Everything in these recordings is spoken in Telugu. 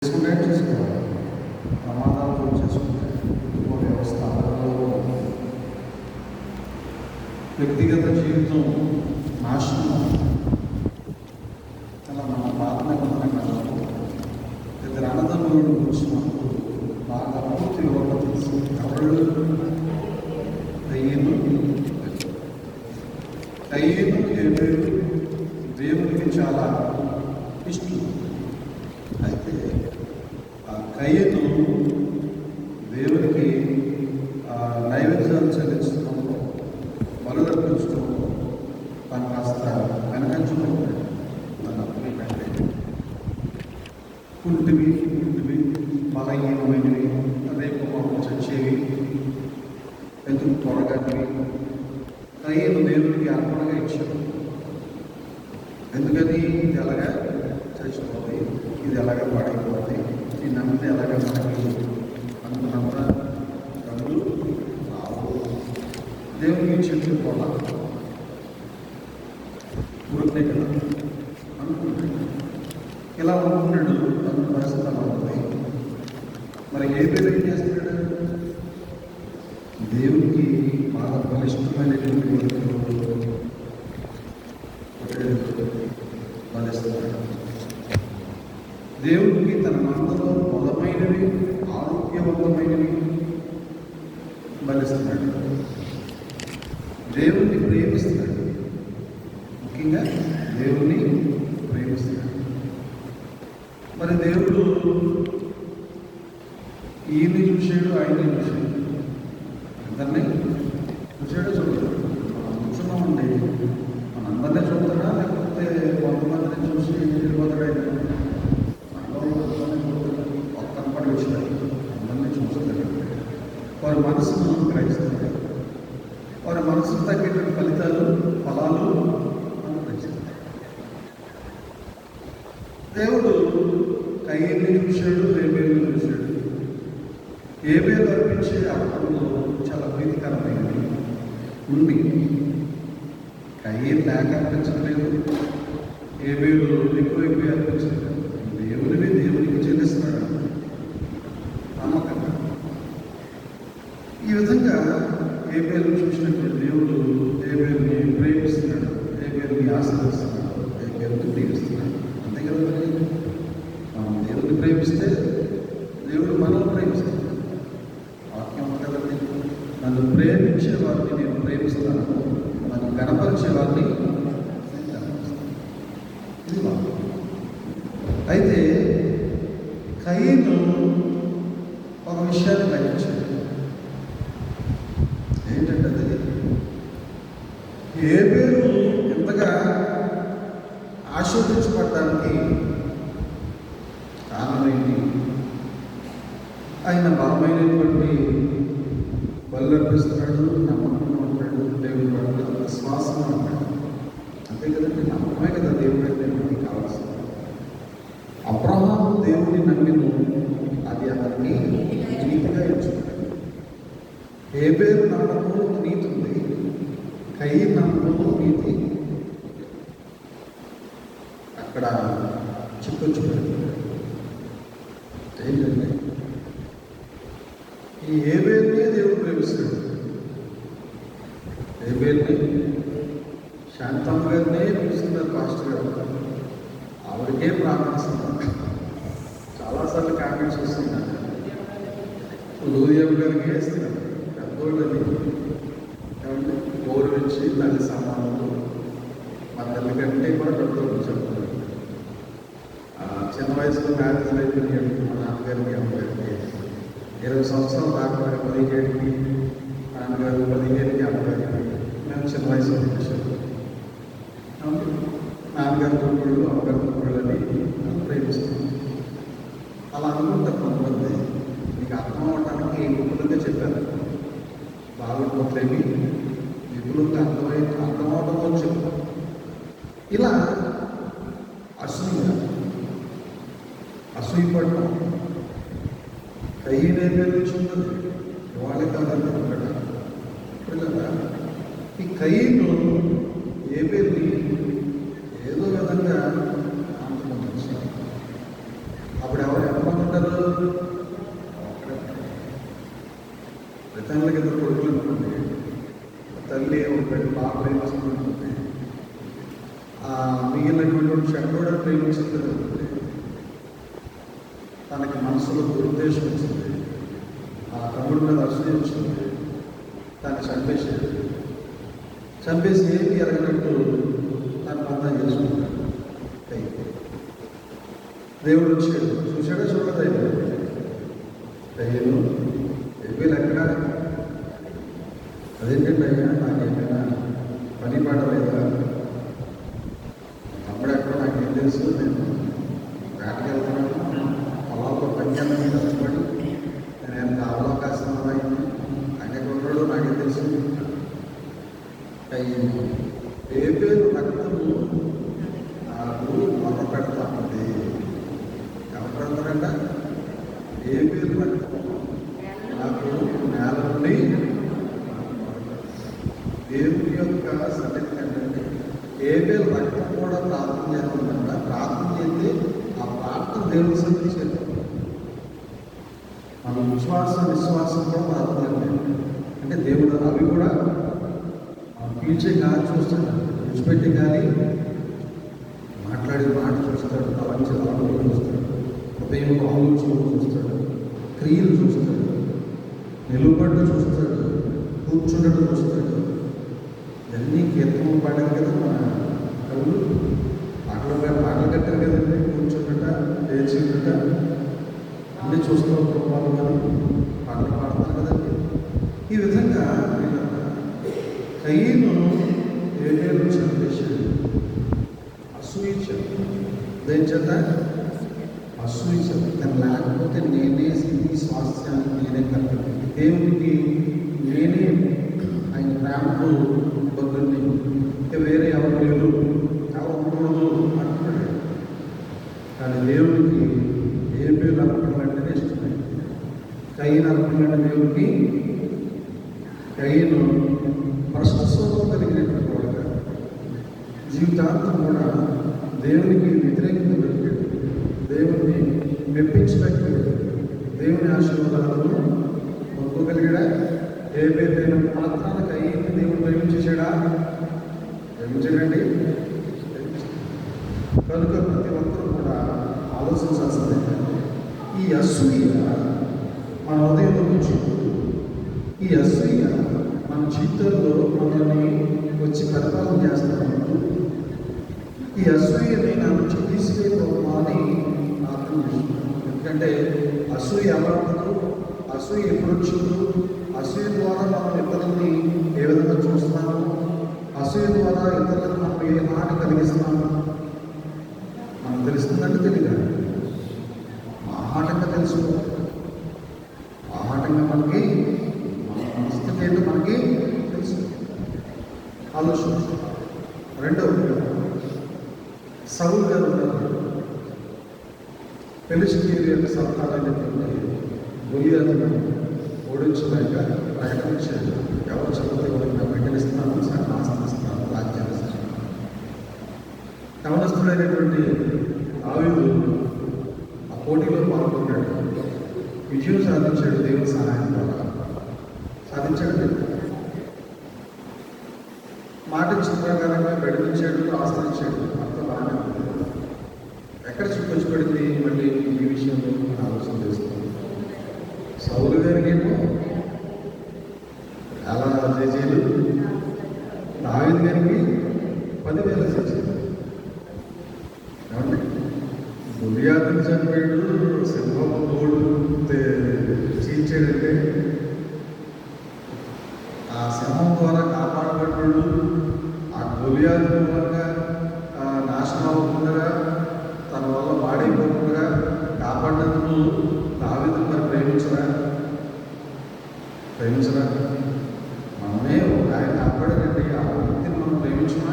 చేసుకోవాలి. ప్రమాదాలతో చేసుకుంటే కుటుంబ వ్యవస్థ వ్యక్తిగత జీవితం నాశనం. అలా మన పాత నిబంధనలో ఇద్దరు అన్నదమ్ములను వచ్చినప్పుడు బాగా పూర్తి లోపల తెలుసు. ఎవరు? కయ్యేను హేబేలు దేవునికి చాలా ఇష్టం. అయితే ఆ కయ్యను దేవునికి నైవేద్యాలు చెల్లించడంలో బలులర్పించడంలో తను కాస్త వెనకంచుకుంటాడు. తన అప్పులు కంటే కుంటివి బలహీనమైనవి, రేపు మాకు చచ్చేవి, ఎందుకు త్వరగానివి కయ్యను దేవునికి అర్పణగా ఇచ్చాడు. ఎందుకని ఇది ఎలాగా చచ్చిపోతుంది, ఇది ఎలాగ పాడైపోతుంది, ఈ నమ్మితే ఎలాగ మనకి అనుకున్నంత డబ్బులు రావు, దేవునికి చెప్పుకోవాలి ఊరికే కదా అనుకుంటాడు. ఇలా అనుకున్నాడు. తన పరిస్థితి అలా ఉంది. మరి ఏ పేరు ఏం చేస్తున్నాడు? దేవునికి బాగా బలిష్టమైనటువంటి బలిస్తున్నాడు. దేవుడికి తన మనసులో బలమైనవి, ఆరోగ్యవంతమైనవి బలిస్తున్నాడు. దేవుణ్ణి ప్రేమిస్తున్నాడు. ముఖ్యంగా దేవుణ్ణి ప్రేమిస్తున్నాడు. మరి దేవుడు ఈయన్ని చూశాడు, ఆయన్ని చూశాడు, అందరినీ చూశాడు. చూడలేదు. మనం కూర్చున్నామండి, మనందరినీ చూస్తాడా లేకపోతే కొంతమందిని చూసి వెళ్ళిపోతాడా? ఒక్కపడి వచ్చినాడు. అందరినీ చూస్తాడు. వారి మనసును గ్రహిస్తాడు. వారి మనసుకు తగ్గేటువంటి ఫలాలు అనుగ్రహిస్తాడు. దేవుడు కయ్యేన్ని చూశాడు, హేబేలును చూశాడు. హేబేలు అర్పించే అర్పణలో చాలా ప్రీతికరమైనది ఉంది. కయ్యేలు లేక అర్పించలేదు, హేబేలు ఎక్కువైపోయి అర్పించలేదు. దేవునికి చెల్లిస్తున్నాడు నమ్మకంగా. ఈ విధంగా హేబేలు చూసినటువంటి దేవుడు హేబేలుని ప్రేమిస్తున్నాడు, హేబేలుని ఆశీర్వదిస్తున్నాడు, హేబేలుని ప్రేమిస్తున్నాడు. అంతే కదా? మనం దేవుడిని ప్రేమిస్తే దేవుడు మనల్ని ప్రేమిస్తాడు. వాక్యం కదండి, నన్ను ప్రేమించే వారిని నేను ప్రేమిస్తాను, నన్ను గణపరిచే వారిని నేను గణపరుస్తాను. ఇది వాక్యం. అయితే కయ్యేను ఒక విషయాన్ని గ్రహించాడు. ఏంటంటే అది హేబేలు ఎంతగా ఆశీర్వదించబడడానికి కారణం ఏంటి? ఆయన బలమైనటువంటి బలు అర్పిస్తున్నాడు, నమ్మకంగా ఉంటాడు, దేవుడు పట్ల విశ్వాసంగా ఉంటాడు. అంతే కదండి, నమ్మకమే కదా దేవుడు అంటే మనకి కావాల్సింది. అబ్రహాము దేవుడిని నమ్మిను, అది అతనికి నీతిగా ఎంచుకున్నాడు. హేబేలు నమ్మకంలో నీతి ఉంది, కయ్యేను నమ్మకంలో నీతి అక్కడ చిక్కొచ్చిపోయింది. ఏంటంటే ఈ హేబేలునే దేవుడు ప్రేమిస్తాడు. హేబేలుని శాంతమ్మ గారినే ప్రేమిస్తున్నారు పాస్టర్ గారు. ఆవిడకే ప్రార్థిస్తున్నారు. చాలాసార్లు కామెంట్స్ వస్తున్నాయి. లూదియమ్మ గారికి వేస్తున్నారు. పెద్దోళ్ళని ఏమంటే గౌరవించి తల్లి సమానంలో మా తల్లి కంటే కూడా పెద్దోళ్ళు చెప్తున్నారు. చిన్న వయసులో మ్యారేజ్ అయిపోయినాడు. మా నాన్నగారికి అమ్మగారికి 20 సంవత్సరాలు దాకా 17కి నాన్నగారు, 15కి అమ్మగారికి. మేము చిన్న వయసులో వచ్చాము. నాన్నగారు తోడు, అమ్మగారు తోడులని ప్రేమిస్తున్నాం. అలా అనుకుంటారు కొంతమంది. మీకు అర్థం అవడానికి విపులంగా చెప్పారు. బాగుండేవి విపులంగా అర్థమవడం చెప్పారు. ఇలా అసూయపడటం కయ్యేను హేబేలు నుంచి ఉన్నది. వాళ్ళే కాదంటే ఉండటం పిల్లల ఈ కయ్యేను హేబేలుని ఏదో విధంగా ఆందోళన. అప్పుడు ఎవరు తల్లికి ఇద్దరు కొడుకులు అనుకోండి, తల్లి ఒక బాగా ప్రేమిస్తుంది అనుకోండి, మిగిలినటువంటి షడ్డోడ ప్రేమించింది అనుకోండి, తనకి మనసులో దురుద్దేశం వచ్చింది, ఆ తమ్ముడి మీద అసూయ వచ్చింది, దాన్ని చంపేసి ఏమి ఎరగనట్టు దాన్ని బంధం చేసుకుంటాడు. దేవుడు వచ్చాడు, చూశాడో చూడలేదు అయ్యను ఎప్పుడు ఎక్కడ అదేంటండి అయ్యా నాకు ఏమైనా పని పాట లేదా, తమ్ముడు ఎక్కడో నాకేం తెలుసు, నేను వేటకి వెళ్తున్నాను, పొలాల్లో పని చేయాలని కష్టపడి నేను అవకాశం అయింది, ఆయన ఎక్కడున్నాడో నాకేం తెలుసు. అయ్యింది ఏ పేరు రక్తము నాకు మొన్న పెడతా ఉంది. ఎవరు పెడతారంట? ఏ పేరు రక్తము నాకు నేల నుండి దేవుని యొక్క సన్నిధి కంటే ఏ పేరు రక్తం కూడా ప్రార్థన చేస్తుందంట. ప్రార్థన చేస్తే ఆ ప్రార్థన దేవుని సన్నిధి చేద్దాం. మన విశ్వాసం కూడా ప్రార్థన అంటే దేవుడు అవి కూడా పీల్చే గాలి చూస్తాడు, విడిచిపెట్టే గాలి మాట్లాడే మాట చూస్తాడు, తలంచే తలంపులు చూస్తాడు, హృదయం ఆలోచనలు చూస్తాడు, క్రియలు చూస్తాడు, నిలువబడ్డు చూస్తాడు, కూర్చుండటం చూస్తాడు. ఇవన్నీ కీర్తనలు పాడారు కదా మన కవులు, పాటలు కట్టారు కదండి. కూర్చుండట, లేచి ఉండట అన్నీ చూస్తూ కుటుంబాలు కానీ పాటలు పాడతారు కదండి. ఈ విధంగా కయ్యను ఏడేళ్ళు చంపేశాడు, అసూయించాడు. దేని చేత అసూయించాడు. కానీ లేకపోతే నేనే ఈ స్వాస్థ్యాన్ని నేనే కట్టాను, దేవునికి నేనే ఆయన ప్రేమకు బదులుని, వేరే ఎవరు లేరు, ఎవరు ఉండకూడదు అంటున్నాడు. కానీ దేవునికి ఏ పేరు అర్పణలంటేనే ఇష్టమే. కయ్యను అర్పణలంటే దేవునికి కయ్యను ప్రశంసలో కలిగినటువంటి వాడుగా జీవితాంతం కూడా దేవునికి వ్యతిరేకంగా పెట్టాడు, దేవుని మెప్పించలేకపోయాడు, దేవుని ఆశీర్వాదాలను ఒప్పుకోగలిగాడా? ఏ పేరు మాత్రాన కయ్యని దేవుడు ప్రేమించేశాడా? ప్రేమించాడండి. కనుక ప్రతి ఒక్కరూ కూడా ఆలోచించాల్సింది ఏంటంటే ఈ అసూయ మన హృదయంలో వచ్చింది. ఈ అసూయ మన జీవితంలో మనల్ని వచ్చి పరిపాలన చేస్తున్నప్పుడు ఈ అసూయని నా నుంచి తీసివేయని ప్రార్థన చేస్తున్నాను. ఎందుకంటే అసూయ ఎలా ఉండదు, అసూయ ఎప్పుడు వచ్చిందో, అసూయ ద్వారా మనం ఇతరులని ఏ విధంగా చూస్తున్నాము, అసూయ ద్వారా ఇతరులకు మనం ఏ హాని కలిగిస్తున్నాము మనకు తెలుస్తుందంటే తెలియదు. ఆహాటంగా తెలుసుకోవాలి. ఆహాటంగా మనకి మనస్థితి ఏంటో మనకి తెలుసు. ఆలోచన. రెండవది సౌలు గారు ఉన్నారు. ఫిలిష్తీయుల యొక్క సంతానమైనటువంటి గొలియాతును ఓడించలేక ప్రకటించారు. ఎవరు చదువుతే ఎవరైనా ప్రకటిస్తున్నాను, ఆస్తిస్తున్నాను, రాజ్యాన్ని ఇస్తున్నాను. యవనస్తుడైనటువంటి దావీదు ఆ పోటీలో పాల్గొన్నాడు, విజయం సాధించాడు. దేవుని సహాయం ద్వారా సాధించాడు. మాట ఇచ్చిన ప్రకారంగా బెడిపించాడు, ఆశ్రయించాడు. అంతా బాగానే ఉంది. ఎక్కడ చుట్టొచ్చి పడింది మళ్ళీ ఈ విషయంలో ఆలోచన చేస్తాం. సౌలు గారికి ఏమో చాలా చేసేది, దావీదు గారికి 10,000 చేసేది. ఏమండి, గొలియాతుని చంపాడు, సింహం తోడు చీల్చాడంటే ఆ సింహం ద్వారా కాపాడబడ్డాడు. ఆ గొలియాతు మూలంగా నాశనం అవ్వకుండా, తన వల్ల వాడైపోకుండా కాపాడినందుకు దావీదును మరి ప్రేమించరా? మనమే ఒక ఆయన కాపాడారండి, ఆ వ్యక్తిని మనం ప్రేమించమా?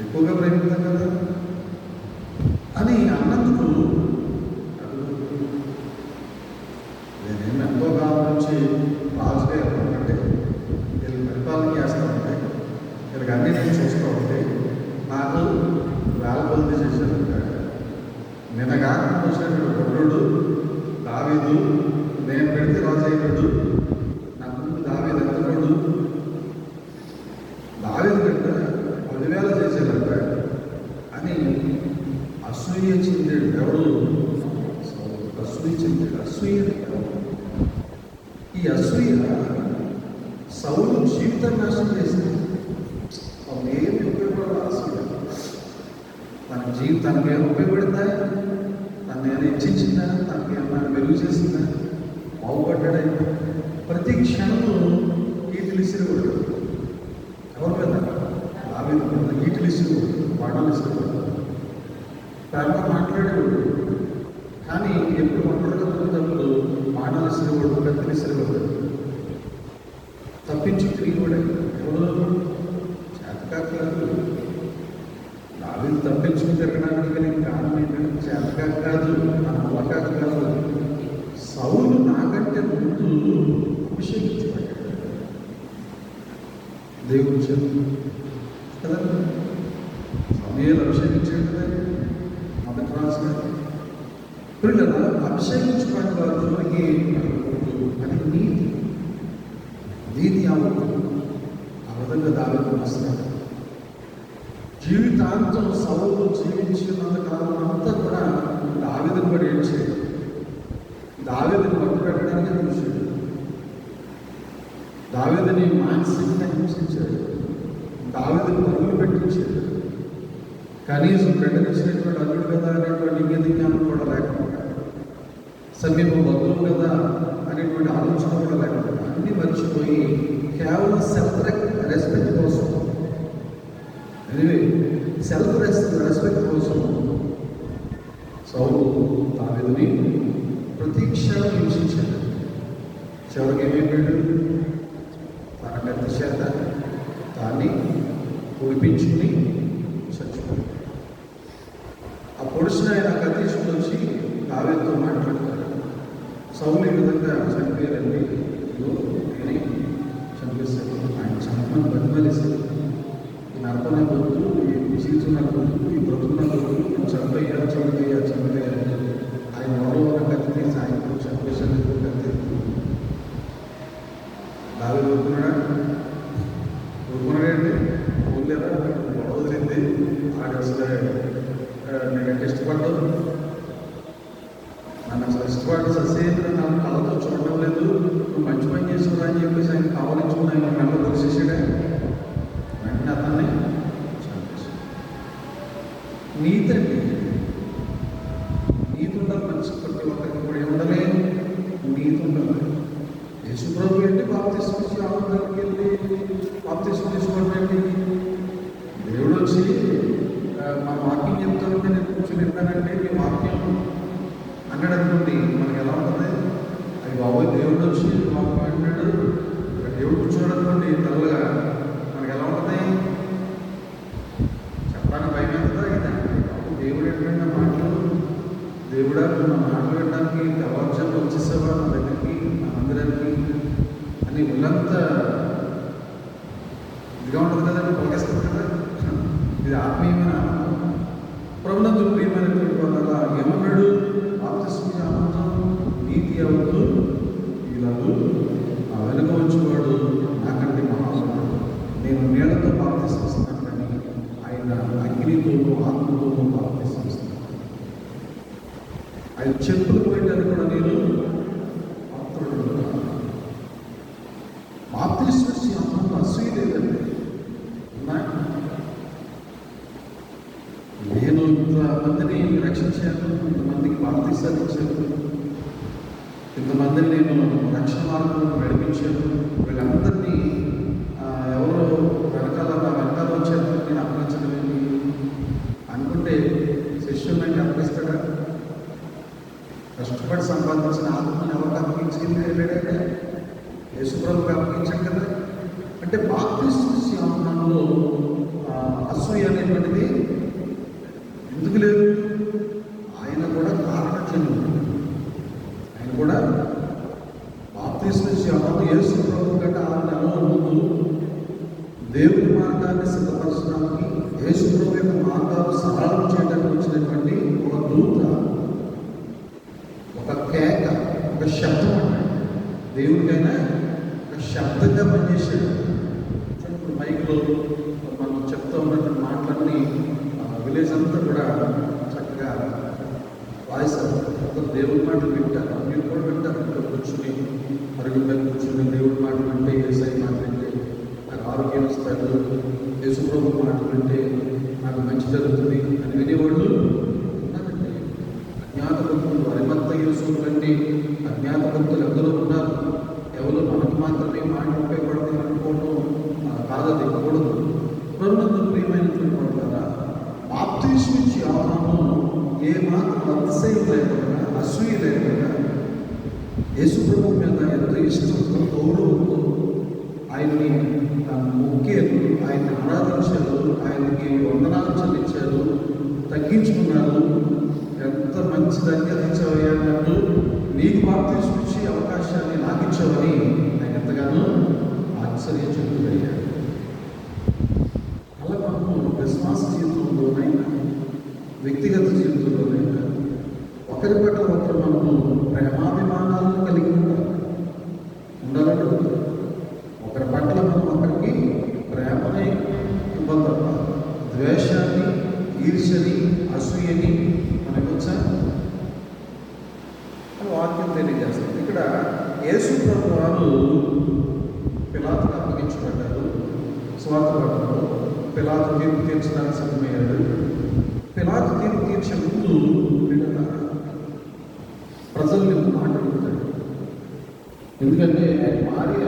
ఎక్కువగా ప్రేమిస్తాం కదా అని అన్నందుకు నేనేమి ఎంతో కాలం నుంచి రాజుగా అంటే వీళ్ళు పరిపాలన చేస్తూ ఉంటే వీళ్ళకి అన్నీ నేను చూస్తూ ఉంటే నాకు వేల కొద్ది చేశాను. నిన్నగాక చూసినటువంటి గొడ్డు దావీదు నేను పెడితే రాజు అయినాడు, తనకి ఏమైనా ఉపయోగపడిందా? తను ఏమైనా హెచ్చించిందా? తనకి ఏమైనా మెరుగు చేసిందా? బాగుపడ్డాడైనా ప్రతి క్షణము ఈటిలు ఇసిరకూడదు. ఎవరి మీద? దావీదు మీద ఈటిలు ఇసిరకూడదు, బాణాలు ఇసిరకూడదు. ప్రేమ మాట్లాడేవాడు, కానీ ఎప్పుడు ఒంటరిగా దొరికినప్పుడు బాణాలు ఇసిరకూడదు, కత్తిలు ఇసిరకూడదు. తప్పించి తిరిగి కూడా ఎవరు చేతకాదు. దావీదు తప్పించుకుని తిరగడానికి కలిగిన కారణం ఏంటంటే చేతకాక కాదు, నా వలకాక కాదు. సౌలు నాకంటే ముందు అభిషేకించబడ్డాడు దేవుడు చెప్పు కదా. సమయాలు అభిషేకించాడు కదా మొదటి రాజు గారు. పిల్లల అభిషేకించుకున్న వారికి అది నీతి, నీతి అవ్వదు. ఆ విధంగా దావీదు వస్తాడు. జీవితాంతం సౌలు జీవించినంత కాలం అంతా కూడా దావీదుని కూడా ఏడ్చాడు. దావీదుని పట్టుబెట్టడానికి చూశాడు. దావీదుని మానసికంగా హింసించాడు. దావీదుని పరుగులు పెట్టించాడు. కనీసం పెట్టనిచ్చినటువంటి అల్లుడు కదా అనేటువంటి ఇంగిజ్ఞానం కూడా లేకుండా, సమీప బంధువు కదా అనేటువంటి ఆలోచన కూడా లేకుండా అన్నీ మర్చిపోయి కేవలం సెల్ఫ్ రెస్పెక్ట్ కోసం, ఎనివే సెల్ఫ్ రెస్పెక్ట్ కోసం సౌలు దావీదుని ప్రతి క్షణం హింసించాడు. చివరికి ఏమైపోయాడు? తన కత్తి చేత దాన్ని పొడిపించుకుని చచ్చిపోయాడు. ఆ పొడిచిన ఆయన కత్తి తీసుకొచ్చి దావీదుతో మాట్లాడతాడు. సౌలు ఈ విధంగా చనిపోయారండి, నేనే చంపేశాను, ఆయన చంపని బతిమలేశాడు. ఈ నరపన కొడుకు, ఈ జీవితం కొడుకు, ఈ బ్రతుకున్న కొడుకు చంపయ్యా చంపయ్యా చంపయ్యా ఆయన ఎవరో కత్తి తీసి ఆయన చంపేశాను కత్తి. దావీదు ఊరుకున్నాడండి, ఊర్లేదా వదిలింది. ఆడ అసలు నేనంటే ఇష్టపడ్డావు, నన్ను అసలు ఇష్టపడ్డా ససేంద్ర నన్ను కళ్ళతో చూడడం లేదు, నువ్వు మంచి పని చేసావురా అని చెప్పేసి ఆయన కావాలించుకుని ఆయన మెల్ల పొలిసేసాడే. వెంటనే అతన్ని చంపేశాడు. నీతి అండి, నీతి ఉండాలి. మంచి ప్రతి ఒక్కరికి కూడా ఉండలే నీతి ఉండాలి. యేసుప్రభు ఏంటి బాప్తిస్మం ఇచ్చి ఆనందానికి వెళ్ళి బాప్తిస్మం తీసుకోండి. దేవుడు వచ్చి మన వాక్యం చెప్తానంటే నేను కూర్చొని వింటానంటే మీ వాక్యం అన్నాడు అనుకోండి, మనకి ఎలా ఉంటుంది? అది బాబోయ్ దేవుడు వచ్చి వాక్యం అంటున్నాడు, దేవుడు కూర్చోడు అనుకోండి తెల్లగా, మనకి ఎలా ఉంటుంది? చెప్పడానికి భయం అవుతుందా? ఇదండి దేవుడు ఏంటంటే మాటలు, దేవుడా నా మాటలు వినడానికి తెల్లవారుజాము వచ్చేసావా నా దగ్గరికి, నా మందిరానికి అని ఒళ్ళంతా ఇదిగా ఉంటుంది కదండి, పొగేస్తుంది కదా. ఇది ఆత్మీయమైన ఆనందం. ప్రభునందు ప్రియమైనటువంటి వాళ్ళ ఏమన్నాడు? బాప్తిస్మం ఆనందం నీతి అవద్దు ఇలాదు, ఆ వెనుక వచ్చేవాడు నాకంటే మహాత్ముడు, నేను నీళ్లతో బాప్తిస్మిస్తాను కానీ ఆయన అగ్నితోనూ ఆత్మతోనూ బాప్తిస్మిస్తాను. ఆయన చెప్పులు పోయటానికి కూడా నేను పాత్రుడు. బాప్తిస్మిచ్చి ఆనందం అసూయ లేదండి. నేను ఇంతమందిని రక్షించాను, ఇంతమందికి బాప్తిసాలు ఇచ్చాను, ఇంతమందిని నేను రక్షణ మార్గంలో నడిపించాను, వీళ్ళందరినీ ఎవరో వెనకాల నా వెనకాల వచ్చారు నేను అప్పగించడం అనుకుంటే శిష్యుల్ని అప్పగిస్తాడా? కష్టపడి సంపాదించిన ఆత్మని ఎవరికి అప్పగించుకెళ్ళి వెళ్ళాడంటే యేసుప్రభుకి అప్పగించాడు కదా. అంటే బాప్తిస్మ ఆనందంలో అసూయ అనేటువంటిది ఎందుకు లేదు? ఆయన కూడా కారణజన్యుడు. ఆయన కూడా బాప్తిస్మ ఆనందం యేసు ప్రభు కంటే 6 నెలల ముందు దేవుని మార్గాన్ని సిద్ధపరచడానికి, యేసు ప్రభు యొక్క మార్గాలు సరళం చేయడానికి వచ్చినటువంటి ఒక దూత, ఒక కేక, ఒక శబ్దం అన్నాడు. దేవుడికైనా ఒక శబ్దంగా పనిచేశాడు. ఇప్పుడు మైక్లో మనం చెప్తూ ఉన్నటువంటి మాటలన్నీ విలేజ్ అంతా కూడా చక్కగా వాయిస్ దేవుడి మాటలు వింటారు. మీరు కూడా వింటారు. ఇక్కడ కూర్చుని అరుగుల మీద కూర్చుని దేవుడి మాటలు వింటే, యేసయ్య మాటలు వింటే నాకు ఆరోగ్యం వస్తాడు, యేసుప్రభు మాటలు వింటే నాకు మంచి జరుగుతుంది అని వినేవాళ్ళు యేసు ప్రభు మీద ఎంతో ఇష్టంతో గౌరవంతో ఆయన్ని మొక్కేరు, ఆయన్ని ఆరాధించారు, ఆయనకి వందనాలు చెల్లించారు, తగ్గించుకున్నారు. ఎంత మంచి దగ్గరించావయ్యా నన్ను, నీకు బాప్తిస్మం ఇచ్చే అవకాశాన్ని నాకు ఇచ్చావని ఆయన ఎంతగానో ఆశ్చర్యచకితుడయ్యాడు. అలా మనము విశ్వాస జీవితంలోనైనా వ్యక్తిగత జీవితంలోనైనా ఒకరి పట్ల ఒకరు మనము ప్రేమాభిమానాలను కలిగి ఉండాలంటే ఒకరి పట్ల మనం ఒకరికి ప్రేమని ఇవ్వతప్ప ద్వేషాన్ని, ఈర్ష్యని, అసూయని మనకు వచ్చా వాక్యం తెలియజేస్తుంది. ఇక్కడ యేసు ప్రభు వారు పిలాతుకు అప్పగించబడ్డారు. స్వార్థ పడ్డారు. పిలాతు తీర్పు తీర్చడానికి సిద్ధమయ్యాడు. పిలాతు తీర్పు తీర్చే ముందు ప్రజల్ని మాట్లాడుతాడు. ఎందుకంటే ఆయన భార్య